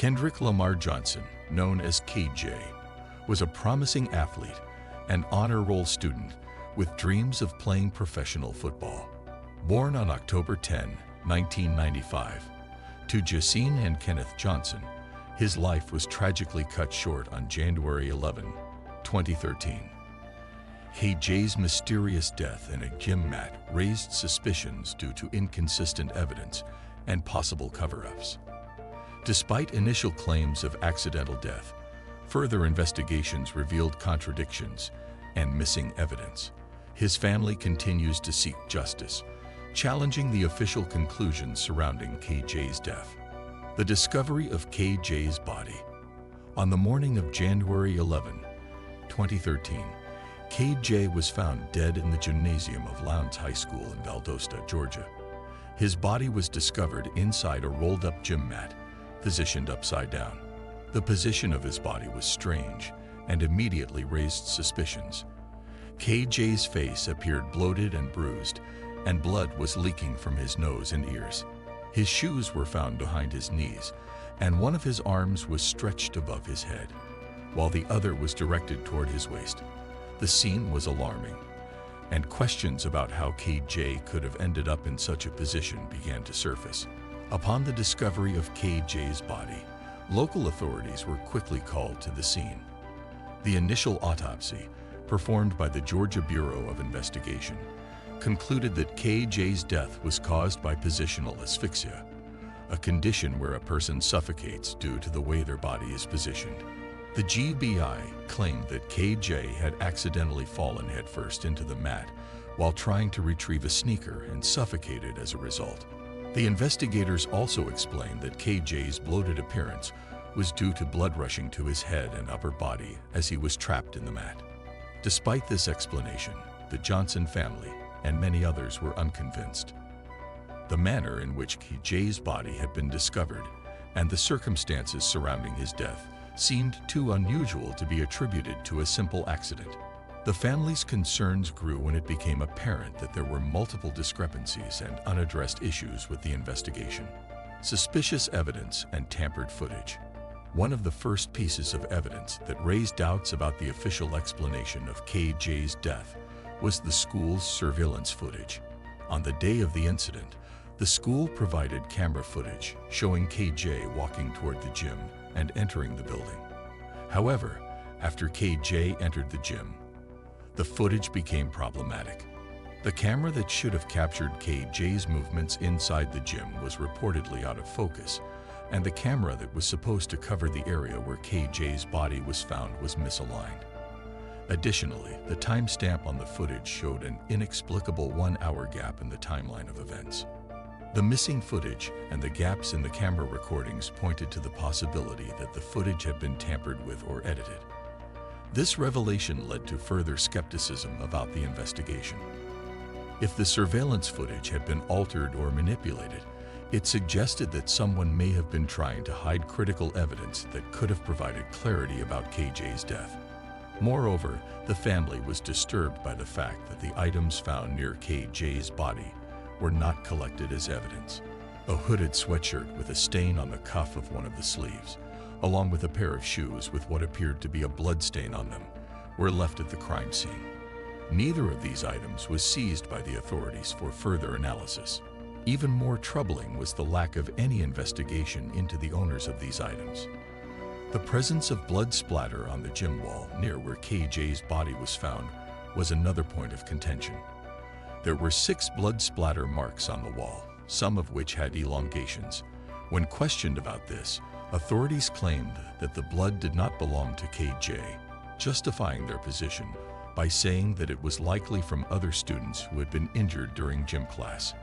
Kendrick Lamar Johnson, known as KJ, was a promising athlete and honor roll student with dreams of playing professional football. Born on October 10, 1995, to Jacine and Kenneth Johnson, his life was tragically cut short on January 11, 2013. KJ's mysterious death in a gym mat raised suspicions due to inconsistent evidence and possible cover-ups. Despite initial claims of accidental death, further investigations revealed contradictions and missing evidence. His family continues to seek justice, challenging the official conclusions surrounding KJ's death. The discovery of KJ's body. On the morning of January 11, 2013, KJ was found dead in the gymnasium of Lowndes High School in Valdosta, Georgia. His body was discovered inside a rolled-up gym mat, positioned upside down. The position of his body was strange and immediately raised suspicions. KJ's face appeared bloated and bruised, and blood was leaking from his nose and ears. His shoes were found behind his knees, and one of his arms was stretched above his head, while the other was directed toward his waist. The scene was alarming, and questions about how KJ could have ended up in such a position began to surface. Upon the discovery of KJ's body, local authorities were quickly called to the scene. The initial autopsy, performed by the Georgia Bureau of Investigation, concluded that KJ's death was caused by positional asphyxia, a condition where a person suffocates due to the way their body is positioned. The GBI claimed that KJ had accidentally fallen headfirst into the mat while trying to retrieve a sneaker and suffocated as a result. The investigators also explained that KJ's bloated appearance was due to blood rushing to his head and upper body as he was trapped in the mat. Despite this explanation, the Johnson family and many others were unconvinced. The manner in which KJ's body had been discovered and the circumstances surrounding his death seemed too unusual to be attributed to a simple accident. The family's concerns grew when it became apparent that there were multiple discrepancies and unaddressed issues with the investigation. Suspicious evidence and tampered footage. One of the first pieces of evidence that raised doubts about the official explanation of KJ's death was the school's surveillance footage. On the day of the incident, the school provided camera footage showing KJ walking toward the gym and entering the building. However, after KJ entered the gym, the footage became problematic. The camera that should have captured KJ's movements inside the gym was reportedly out of focus, and the camera that was supposed to cover the area where KJ's body was found was misaligned. Additionally, the timestamp on the footage showed an inexplicable 1-hour gap in the timeline of events. The missing footage and the gaps in the camera recordings pointed to the possibility that the footage had been tampered with or edited. This revelation led to further skepticism about the investigation. If the surveillance footage had been altered or manipulated, it suggested that someone may have been trying to hide critical evidence that could have provided clarity about KJ's death. Moreover, the family was disturbed by the fact that the items found near KJ's body were not collected as evidence. A hooded sweatshirt with a stain on the cuff of one of the sleeves, along with a pair of shoes with what appeared to be a blood stain on them, were left at the crime scene. Neither of these items was seized by the authorities for further analysis. Even more troubling was the lack of any investigation into the owners of these items. The presence of blood splatter on the gym wall near where KJ's body was found was another point of contention. There were 6 blood splatter marks on the wall, some of which had elongations. When questioned about this, authorities claimed that the blood did not belong to KJ, justifying their position by saying that it was likely from other students who had been injured during gym class.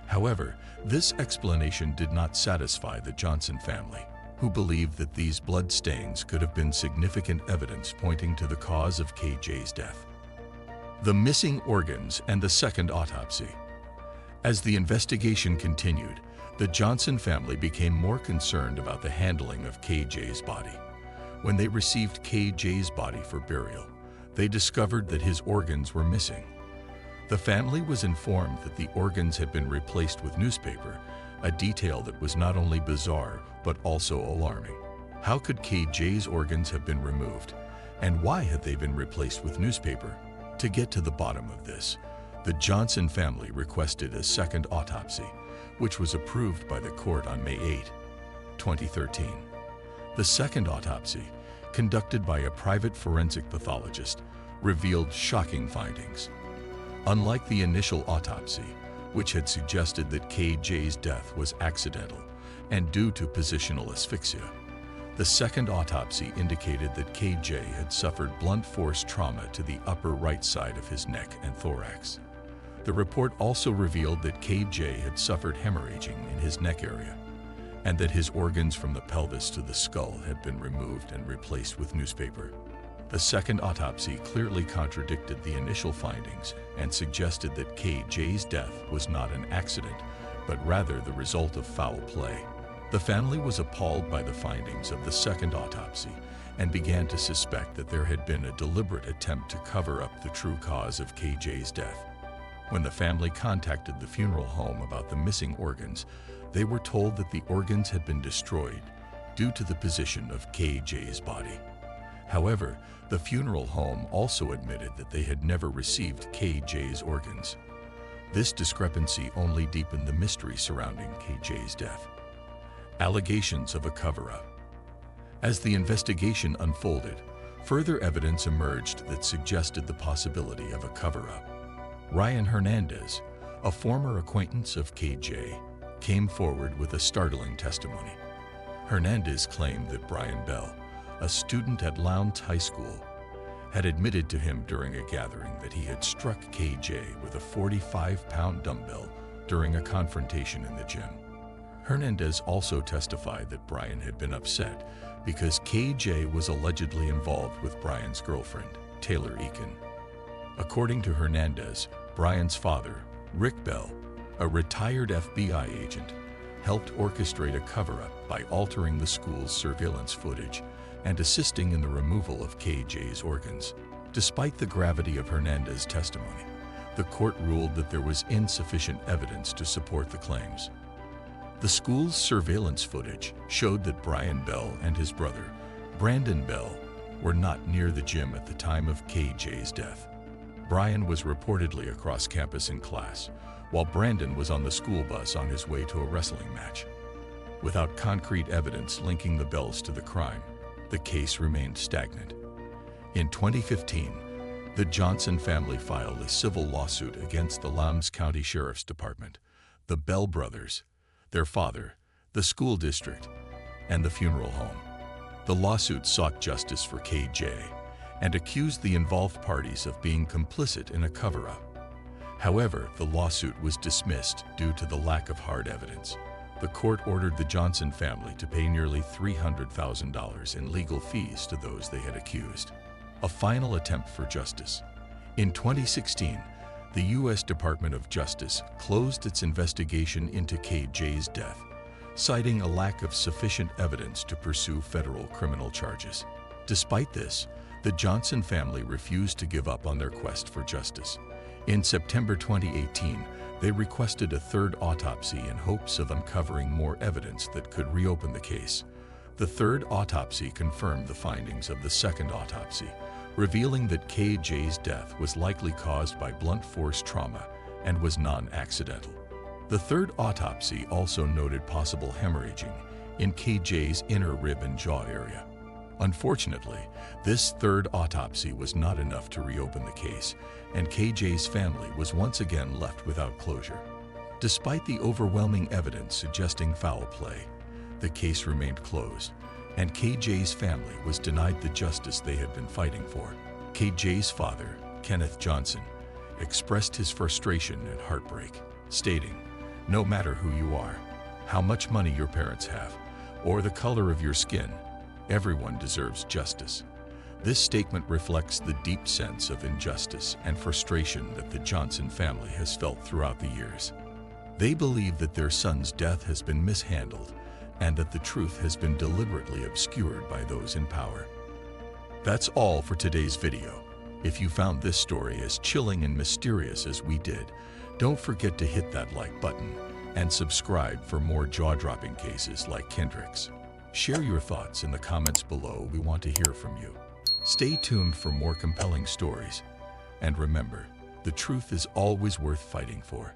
However, this explanation did not satisfy the Johnson family, who believed that these blood stains could have been significant evidence pointing to the cause of KJ's death. The missing organs and the second autopsy. As the investigation continued, the Johnson family became more concerned about the handling of KJ's body. When they received KJ's body for burial, they discovered that his organs were missing. The family was informed that the organs had been replaced with newspaper, a detail that was not only bizarre but also alarming. How could KJ's organs have been removed, and why had they been replaced with newspaper? To get to the bottom of this, the Johnson family requested a second autopsy, which was approved by the court on May 8, 2013. The second autopsy, conducted by a private forensic pathologist, revealed shocking findings. Unlike the initial autopsy, which had suggested that KJ's death was accidental and due to positional asphyxia, the second autopsy indicated that KJ had suffered blunt force trauma to the upper right side of his neck and thorax. The report also revealed that KJ had suffered hemorrhaging in his neck area, and that his organs from the pelvis to the skull had been removed and replaced with newspaper. The second autopsy clearly contradicted the initial findings and suggested that KJ's death was not an accident, but rather the result of foul play. The family was appalled by the findings of the second autopsy and began to suspect that there had been a deliberate attempt to cover up the true cause of KJ's death. When the family contacted the funeral home about the missing organs, they were told that the organs had been destroyed due to the position of KJ's body. However, the funeral home also admitted that they had never received KJ's organs. This discrepancy only deepened the mystery surrounding KJ's death. Allegations of a cover-up. As the investigation unfolded, further evidence emerged that suggested the possibility of a cover-up. Ryan Hernandez, a former acquaintance of KJ, came forward with a startling testimony. Hernandez claimed that Brian Bell, a student at Lowndes High School, had admitted to him during a gathering that he had struck KJ with a 45-pound dumbbell during a confrontation in the gym. Hernandez also testified that Brian had been upset because KJ was allegedly involved with Brian's girlfriend, Taylor Eakin. According to Hernandez, Brian's father, Rick Bell, a retired FBI agent, helped orchestrate a cover-up by altering the school's surveillance footage and assisting in the removal of KJ's organs. Despite the gravity of Hernandez's testimony, the court ruled that there was insufficient evidence to support the claims. The school's surveillance footage showed that Brian Bell and his brother, Brandon Bell, were not near the gym at the time of KJ's death. Brian was reportedly across campus in class, while Brandon was on the school bus on his way to a wrestling match. Without concrete evidence linking the Bells to the crime, the case remained stagnant. In 2015, the Johnson family filed a civil lawsuit against the Lowndes County Sheriff's Department, the Bell brothers, their father, the school district, and the funeral home. The lawsuit sought justice for KJ and accused the involved parties of being complicit in a cover-up. However, the lawsuit was dismissed due to the lack of hard evidence. The court ordered the Johnson family to pay nearly $300,000 in legal fees to those they had accused. A final attempt for justice. In 2016, the U.S. Department of Justice closed its investigation into KJ's death, citing a lack of sufficient evidence to pursue federal criminal charges. Despite this, the Johnson family refused to give up on their quest for justice. In September 2018, they requested a third autopsy in hopes of uncovering more evidence that could reopen the case. The third autopsy confirmed the findings of the second autopsy, revealing that KJ's death was likely caused by blunt force trauma and was non-accidental. The third autopsy also noted possible hemorrhaging in KJ's inner rib and jaw area. Unfortunately, this third autopsy was not enough to reopen the case, and KJ's family was once again left without closure. Despite the overwhelming evidence suggesting foul play, the case remained closed, and KJ's family was denied the justice they had been fighting for. KJ's father, Kendrick Johnson, expressed his frustration and heartbreak, stating, "No matter who you are, how much money your parents have, or the color of your skin, everyone deserves justice." This statement reflects the deep sense of injustice and frustration that the Johnson family has felt throughout the years. They believe that their son's death has been mishandled and that the truth has been deliberately obscured by those in power. That's all for today's video. If you found this story as chilling and mysterious as we did, don't forget to hit that like button and subscribe for more jaw-dropping cases like Kendrick's. Share your thoughts in the comments below. We want to hear from you. Stay tuned for more compelling stories. And remember, the truth is always worth fighting for.